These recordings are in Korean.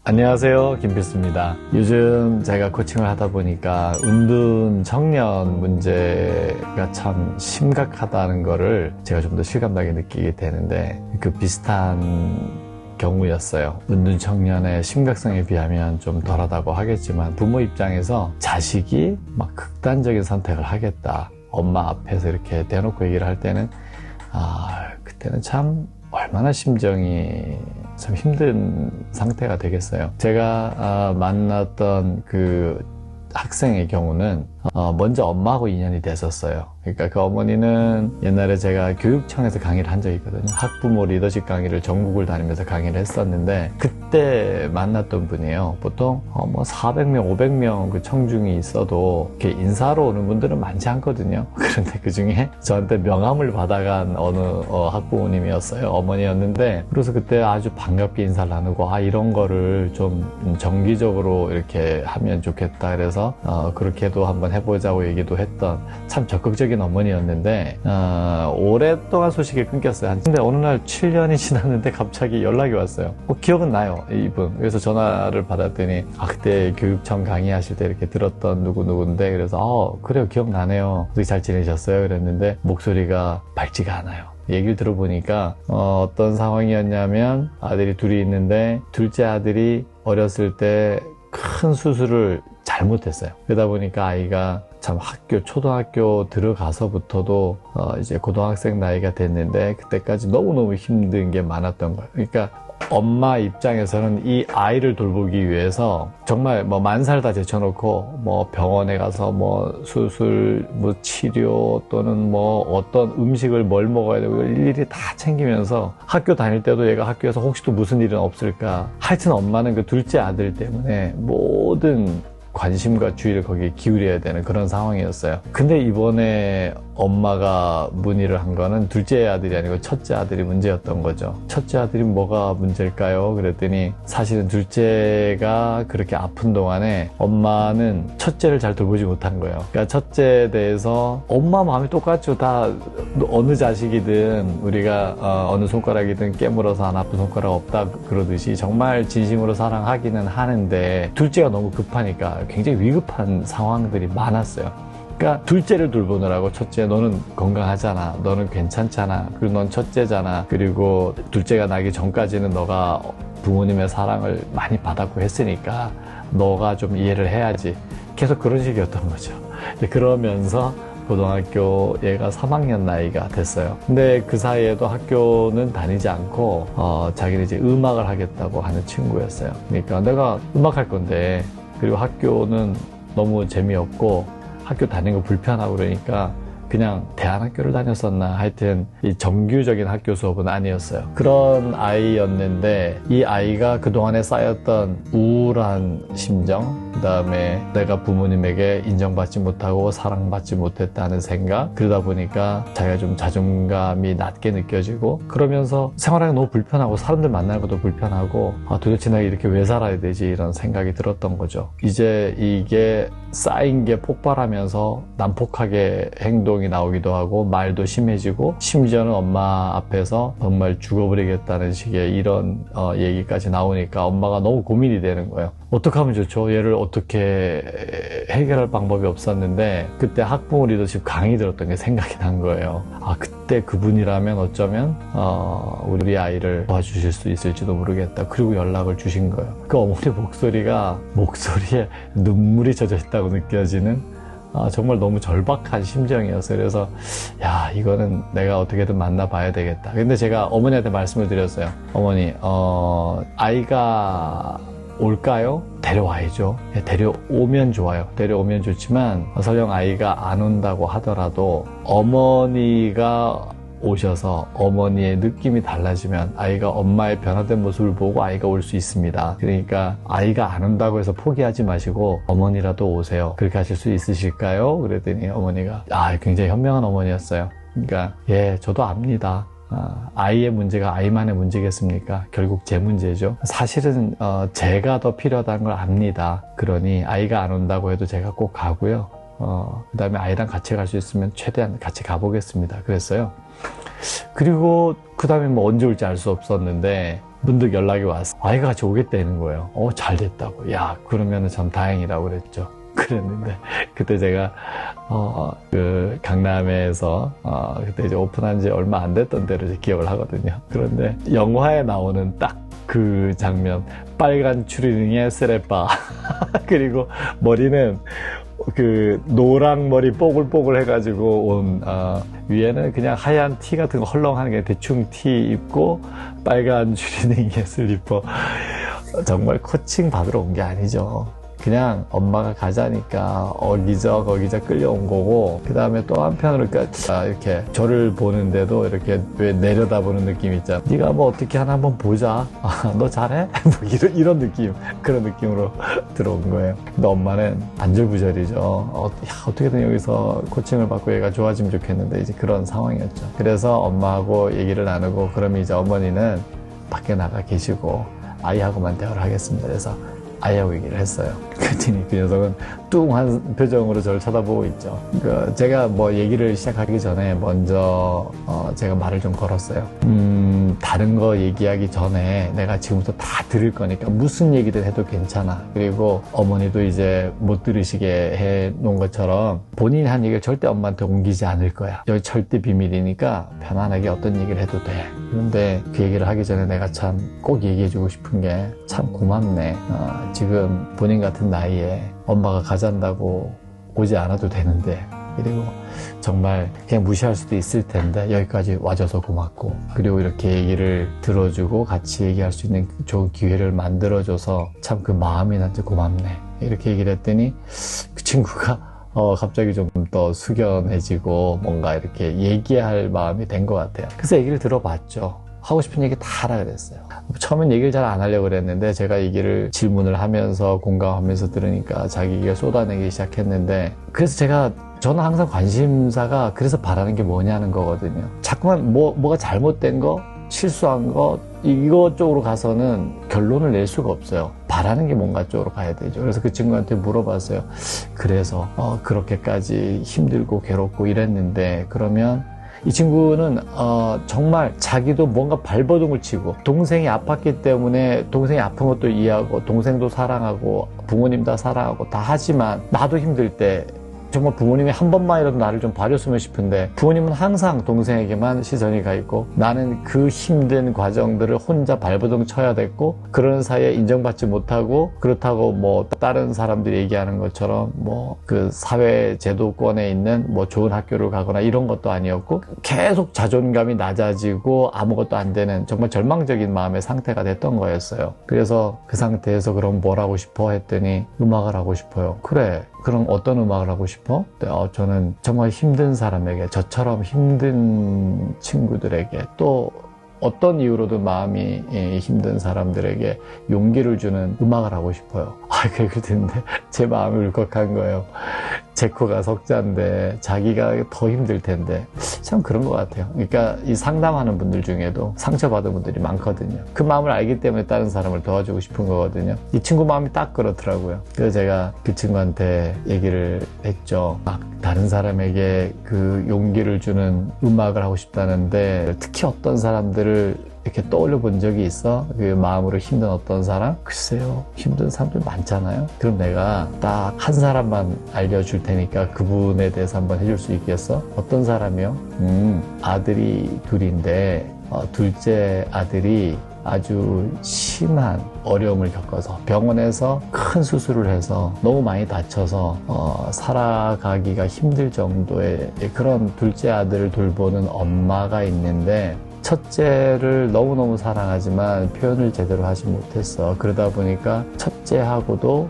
안녕하세요, 김필수입니다. 요즘 제가 코칭을 하다 보니까 은둔 청년 문제가 참 심각하다는 거를 제가 좀 더 실감나게 느끼게 되는데, 그 비슷한 경우였어요. 은둔 청년의 심각성에 비하면 좀 덜하다고 하겠지만, 부모 입장에서 자식이 막 극단적인 선택을 하겠다, 엄마 앞에서 이렇게 대놓고 얘기를 할 때는 그때는 참 얼마나 심정이 참 힘든 상태가 되겠어요. 제가 만났던 그 학생의 경우는 먼저 엄마하고 인연이 됐었어요. 그러니까 그 어머니는 옛날에 제가 교육청에서 강의를 한 적이 있거든요. 학부모 리더십 강의를 전국을 다니면서 강의를 했었는데, 그때 만났던 분이에요. 보통 400명, 500명 그 청중이 있어도 이렇게 인사로 오는 분들은 많지 않거든요. 그런데 그 중에 저한테 명함을 받아간 어느 학부모님이었어요. 어머니였는데, 그래서 그때 아주 반갑게 인사를 나누고, 이런 거를 좀 정기적으로 이렇게 하면 좋겠다, 그래서 그렇게도 한번 해보자고 얘기도 했던 참 적극적인 어머니였는데, 오랫동안 소식이 끊겼어요. 근데 어느 날 7년이 지났는데 갑자기 연락이 왔어요. 기억은 나요, 이분. 그래서 전화를 받았더니, 그때 교육청 강의하실 때 이렇게 들었던 누구누구인데, 그래서 그래요, 기억나네요. 어떻게 잘 지내셨어요? 그랬는데 목소리가 밝지가 않아요. 얘기를 들어보니까 어떤 상황이었냐면, 아들이 둘이 있는데 둘째 아들이 어렸을 때 큰 수술을 잘못했어요. 그러다 보니까 아이가 참 초등학교 들어가서부터도 이제 고등학생 나이가 됐는데, 그때까지 너무너무 힘든 게 많았던 거예요. 그러니까 엄마 입장에서는 이 아이를 돌보기 위해서 정말 만살 다 제쳐놓고 병원에 가서 수술, 치료 또는 어떤 음식을 뭘 먹어야 되고 일일이 다 챙기면서, 학교 다닐 때도 얘가 학교에서 혹시 또 무슨 일은 없을까. 하여튼 엄마는 그 둘째 아들 때문에 모든 관심과 주의를 거기에 기울여야 되는 그런 상황이었어요. 근데 이번에 엄마가 문의를 한 거는 둘째 아들이 아니고 첫째 아들이 문제였던 거죠. 첫째 아들이 뭐가 문제일까요? 그랬더니 사실은 둘째가 그렇게 아픈 동안에 엄마는 첫째를 잘 돌보지 못한 거예요. 그러니까 첫째에 대해서 엄마 마음이 똑같죠. 다 어느 자식이든 우리가 어느 손가락이든 깨물어서 안 아픈 손가락 없다 그러듯이 정말 진심으로 사랑하기는 하는데, 둘째가 너무 급하니까 굉장히 위급한 상황들이 많았어요. 그러니까 둘째를 돌보느라고 첫째, 너는 건강하잖아, 너는 괜찮잖아, 그리고 넌 첫째잖아, 그리고 둘째가 나기 전까지는 너가 부모님의 사랑을 많이 받았고 했으니까 너가 좀 이해를 해야지, 계속 그런 식이었던 거죠. 그러면서 고등학교 얘가 3학년 나이가 됐어요. 근데 그 사이에도 학교는 다니지 않고 자기는 이제 음악을 하겠다고 하는 친구였어요. 그러니까 내가 음악할 건데, 그리고 학교는 너무 재미없고 학교 다니는 거 불편하고 그러니까 그냥 대안학교를 다녔었나, 하여튼 이 정규적인 학교 수업은 아니었어요. 그런 아이였는데, 이 아이가 그동안에 쌓였던 우울한 심정, 그 다음에 내가 부모님에게 인정받지 못하고 사랑받지 못했다는 생각, 그러다 보니까 자기가 좀 자존감이 낮게 느껴지고, 그러면서 생활하기 너무 불편하고 사람들 만나는 것도 불편하고, 도대체 내가 이렇게 왜 살아야 되지, 이런 생각이 들었던 거죠. 이제 이게 쌓인 게 폭발하면서 난폭하게 행동이 나오기도 하고, 말도 심해지고, 심지어는 엄마 앞에서 정말 죽어버리겠다는 식의 이런 얘기까지 나오니까 엄마가 너무 고민이 되는 거예요. 어떻게 하면 좋죠? 얘를 어떻게 해결할 방법이 없었는데, 그때 학부모 리더십 강의 들었던 게 생각이 난 거예요. 그때 그분이라면 어쩌면 우리 아이를 도와주실 수 있을지도 모르겠다. 그리고 연락을 주신 거예요. 그 어머니 목소리에 눈물이 젖어 있다고 느껴지는 정말 너무 절박한 심정이었어요. 그래서 이거는 내가 어떻게든 만나봐야 되겠다. 근데 제가 어머니한테 말씀을 드렸어요. 어머니, 아이가 올까요? 데려와야죠. 데려오면 좋아요. 데려오면 좋지만 설령 아이가 안 온다고 하더라도 어머니가 오셔서 어머니의 느낌이 달라지면 아이가 엄마의 변화된 모습을 보고 아이가 올 수 있습니다. 그러니까 아이가 안 온다고 해서 포기하지 마시고 어머니라도 오세요. 그렇게 하실 수 있으실까요? 그랬더니 어머니가 굉장히 현명한 어머니였어요. 그러니까 저도 압니다. 아이의 문제가 아이만의 문제겠습니까? 결국 제 문제죠. 사실은 제가 더 필요하다는 걸 압니다. 그러니 아이가 안 온다고 해도 제가 꼭 가고요. 그 다음에 아이랑 같이 갈 수 있으면 최대한 같이 가보겠습니다. 그랬어요. 그리고 그 다음에 언제 올지 알 수 없었는데 문득 연락이 왔어. 아이가 같이 오겠다는 거예요. 잘 됐다고. 야, 그러면은 참 다행이라고 그랬죠. 그랬는데, 그때 제가, 강남에서, 그때 이제 오픈한 지 얼마 안 됐던 때로 기억을 하거든요. 그런데 영화에 나오는 딱 그 장면, 빨간 추리닝에 쓰레빠. 그리고 머리는 그 노랑 머리 뽀글뽀글 해가지고 온 위에는 그냥 하얀 티 같은 거 헐렁한 게 대충 티 입고 빨간 추리닝에 슬리퍼. 정말 코칭 받으러 온 게 아니죠. 그냥 엄마가 가자니까 거기저 끌려온 거고, 그 다음에 또 한편으로 이렇게 저를 보는데도 이렇게 왜 내려다보는 느낌 있잖아. 네가 뭐 어떻게 하나 한번 보자. 너 잘해? 뭐 이런 느낌, 그런 느낌으로 들어온 거예요. 근데 엄마는 안절부절이죠. 어떻게든 여기서 코칭을 받고 얘가 좋아지면 좋겠는데 이제 그런 상황이었죠. 그래서 엄마하고 얘기를 나누고, 그러면 이제 어머니는 밖에 나가 계시고 아이하고만 대화를 하겠습니다. 그래서 아이하고 얘기를 했어요. 그랬더니 그 녀석은 뚱한 표정으로 저를 쳐다보고 있죠. 제가 뭐 얘기를 시작하기 전에 먼저 제가 말을 좀 걸었어요. 다른 거 얘기하기 전에 내가 지금부터 다 들을 거니까 무슨 얘기든 해도 괜찮아. 그리고 어머니도 이제 못 들으시게 해 놓은 것처럼 본인이 한 얘기를 절대 엄마한테 옮기지 않을 거야. 여기 절대 비밀이니까 편안하게 어떤 얘기를 해도 돼. 그런데 그 얘기를 하기 전에 내가 참 꼭 얘기해주고 싶은 게, 참 고맙네. 지금 본인 같은 나이에 엄마가 가잔다고 오지 않아도 되는데, 그리고 정말 그냥 무시할 수도 있을 텐데 여기까지 와줘서 고맙고, 그리고 이렇게 얘기를 들어주고 같이 얘기할 수 있는 좋은 기회를 만들어줘서 참 그 마음이 나한테 고맙네. 이렇게 얘기를 했더니 그 친구가 갑자기 좀 더 숙연해지고 뭔가 이렇게 얘기할 마음이 된 것 같아요. 그래서 얘기를 들어봤죠. 하고 싶은 얘기 다 하라 그랬어요. 처음엔 얘기를 잘 안 하려고 그랬는데 제가 얘기를 질문을 하면서 공감하면서 들으니까 자기 얘기를 쏟아내기 시작했는데, 그래서 저는 항상 관심사가 그래서 바라는 게 뭐냐는 거거든요. 자꾸만 뭐가 잘못된 거, 실수한 거, 이거 쪽으로 가서는 결론을 낼 수가 없어요. 바라는 게 뭔가 쪽으로 가야 되죠. 그래서 그 친구한테 물어봤어요. 그래서 그렇게까지 힘들고 괴롭고 이랬는데, 그러면 이 친구는 정말 자기도 뭔가 발버둥을 치고, 동생이 아팠기 때문에 동생이 아픈 것도 이해하고 동생도 사랑하고 부모님 다 사랑하고 다 하지만, 나도 힘들 때 정말 부모님이 한 번만이라도 나를 좀 봐줬으면 싶은데 부모님은 항상 동생에게만 시선이 가 있고, 나는 그 힘든 과정들을 혼자 발버둥 쳐야 됐고, 그런 사이에 인정받지 못하고, 그렇다고 뭐 다른 사람들이 얘기하는 것처럼 뭐 그 사회 제도권에 있는 뭐 좋은 학교를 가거나 이런 것도 아니었고, 계속 자존감이 낮아지고 아무것도 안 되는 정말 절망적인 마음의 상태가 됐던 거였어요. 그래서 그 상태에서 그럼 뭘 하고 싶어 했더니, 음악을 하고 싶어요. 그래, 그럼 어떤 음악을 하고 싶어? 저는 정말 힘든 사람에게, 저처럼 힘든 친구들에게, 또 어떤 이유로든 마음이 힘든 사람들에게 용기를 주는 음악을 하고 싶어요. 그걸 듣는데 제 마음이 울컥한 거예요. 제 코가 석자인데 자기가 더 힘들 텐데. 참 그런 것 같아요. 그러니까 이 상담하는 분들 중에도 상처받은 분들이 많거든요. 그 마음을 알기 때문에 다른 사람을 도와주고 싶은 거거든요. 이 친구 마음이 딱 그렇더라고요. 그래서 제가 그 친구한테 얘기를 했죠. 막 다른 사람에게 그 용기를 주는 음악을 하고 싶다는데, 특히 어떤 사람들을 이렇게 떠올려 본 적이 있어? 그 마음으로 힘든 어떤 사람? 글쎄요, 힘든 사람들 많잖아요. 그럼 내가 딱 한 사람만 알려줄 테니까 그분에 대해서 한번 해줄 수 있겠어? 어떤 사람이요? 아들이 둘인데 둘째 아들이 아주 심한 어려움을 겪어서 병원에서 큰 수술을 해서 너무 많이 다쳐서 살아가기가 힘들 정도의 그런 둘째 아들을 돌보는 엄마가 있는데, 첫째를 너무너무 사랑하지만 표현을 제대로 하지 못했어. 그러다 보니까 첫째하고도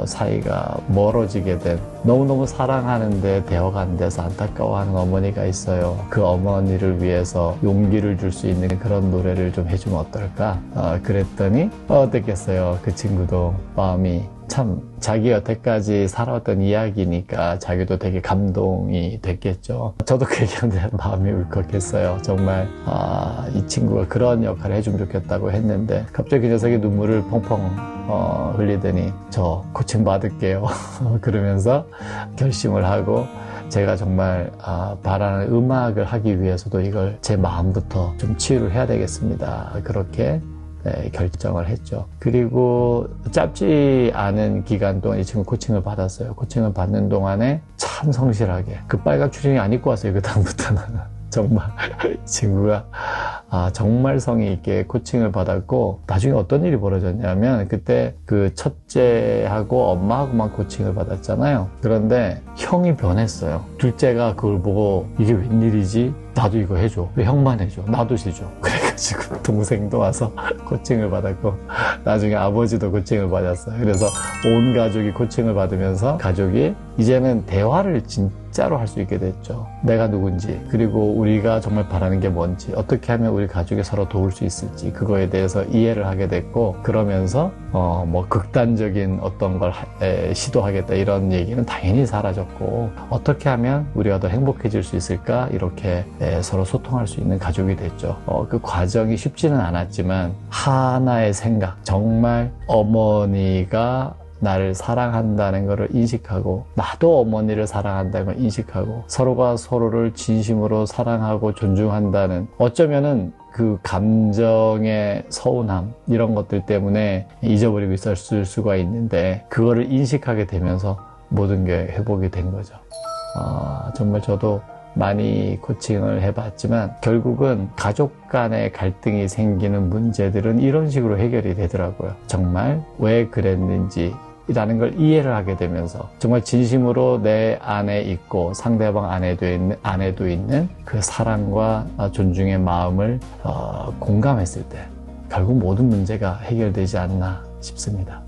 사이가 멀어지게 된, 너무너무 사랑하는데 대화가 안 돼서 안타까워하는 어머니가 있어요. 그 어머니를 위해서 용기를 줄 수 있는 그런 노래를 좀 해주면 어떨까? 그랬더니 어땠겠어요. 그 친구도 마음이, 참 자기 여태까지 살아왔던 이야기니까 자기도 되게 감동이 됐겠죠. 저도 그 얘기하는데 마음이 울컥했어요. 정말 이 친구가 그런 역할을 해주면 좋겠다고 했는데, 갑자기 그 녀석이 눈물을 펑펑 흘리더니 저 코칭 받을게요 그러면서 결심을 하고, 제가 정말 바라는 음악을 하기 위해서도 이걸 제 마음부터 좀 치유를 해야 되겠습니다. 그렇게 결정을 했죠. 그리고 짧지 않은 기간 동안 이 친구 코칭을 받았어요. 코칭을 받는 동안에 참 성실하게 그 빨간 추리닝 안 입고 왔어요. 그 다음부터는 정말 이 친구가 정말 성의 있게 코칭을 받았고, 나중에 어떤 일이 벌어졌냐면 그때 그 첫째하고 엄마하고만 코칭을 받았잖아요. 그런데 형이 변했어요. 둘째가 그걸 보고 이게 웬일이지? 나도 이거 해줘. 왜 형만 해줘? 나도 해줘. 그래가지고 동생도 와서 코칭을 받았고, 나중에 아버지도 코칭을 받았어요. 그래서 온 가족이 코칭을 받으면서 가족이 이제는 대화를 진짜로 할 수 있게 됐죠. 내가 누군지, 그리고 우리가 정말 바라는 게 뭔지, 어떻게 하면 우리 가족이 서로 도울 수 있을지, 그거에 대해서 이해를 하게 됐고, 그러면서 뭐 극단적인 어떤 걸 시도하겠다 이런 얘기는 당연히 사라졌고, 어떻게 하면 우리가 더 행복해질 수 있을까, 이렇게 서로 소통할 수 있는 가족이 됐죠. 그 과정이 쉽지는 않았지만 하나의 생각, 정말 어머니가 나를 사랑한다는 것을 인식하고, 나도 어머니를 사랑한다는 걸 인식하고, 서로가 서로를 진심으로 사랑하고 존중한다는, 어쩌면은 그 감정의 서운함 이런 것들 때문에 잊어버리고 있었을 수가 있는데, 그거를 인식하게 되면서 모든 게 회복이 된 거죠. 정말 저도 많이 코칭을 해봤지만 결국은 가족 간의 갈등이 생기는 문제들은 이런 식으로 해결이 되더라고요. 정말 왜 그랬는지 라는 걸 이해를 하게 되면서, 정말 진심으로 내 안에 있고 상대방 안에도 있는 그 사랑과 존중의 마음을 공감했을 때 결국 모든 문제가 해결되지 않나 싶습니다.